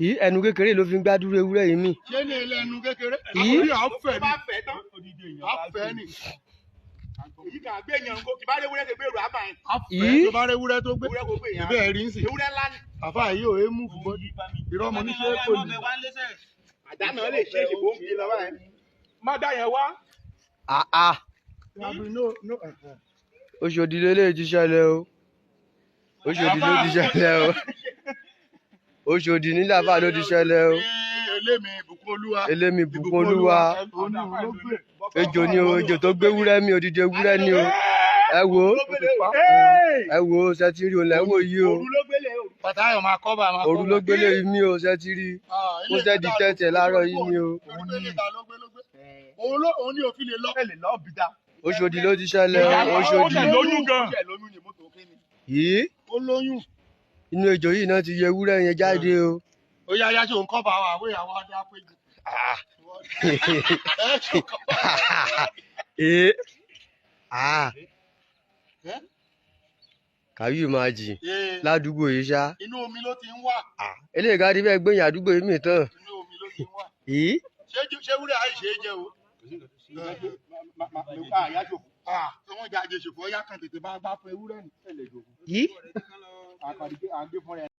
yìí ẹnu kékeré ló fi ń gbádùn ewúrẹ́ yìí mì. ṣé ní ilé ẹnu kékeré. yìí àfẹ́ ni. èyí kà gbé yẹn kó kì bá rí ewúrẹ́ tó gbé rò ábà yẹn. yìí tó bá rí ewúrẹ́ tó gbé ìbéèrè rí ń sìn. ewúrẹ́ ńlá ni. àfa yìí ò é mú fún bọ́dí. irọ́ mo ní ṣe é kò ní. àdánù lè ṣe ìbò ń bí lọ́wọ́ yẹn. má dá yẹn wá. Òṣòdì lélẹ̀ ti ṣẹlẹ̀ o. Òṣòdì ló ti ṣẹlẹ̀ o. Òṣòdì ní Làfà ló ti ṣẹlẹ̀ o. Elémi Bùkún Olúwa. Ejò ni o, ejò tó gbé wúrẹ́ mi, odidi ewúrẹ́ ni o. Ẹ wo ṣẹtiri o lẹ wo yìí o. Òru ló gbélé mi o ṣẹtiri. Mo ṣe di tẹ̀tẹ̀ láàárọ̀ yìí ni o. Òun ni òfin lè lọ bìdá. Òṣòdì ló ti ṣẹlẹ̀ o. Òṣòdì. Yìí. Ó lóyún. Inú ejò yìí náà ti yẹ ewúrẹ́ yẹn jáde o. Ó yá yá ṣe òun kọ́ bá wa àwé àwọn adé apéjì. Kàyí máa jì ládùúgbò yìí ṣá. Inú omi ló ti ń wà. Eléyìí ká dífẹ́ gbẹ̀yìn àdúgbò yìí mì tán. Inú omi ló ti ń wà. Yìí. Ṣé wúrẹ́ àìṣe é jẹ o? Wọ́n jà àjẹsòfò ọ̀yá kan tètè bá fún ewúrẹ́ nì. Yìí.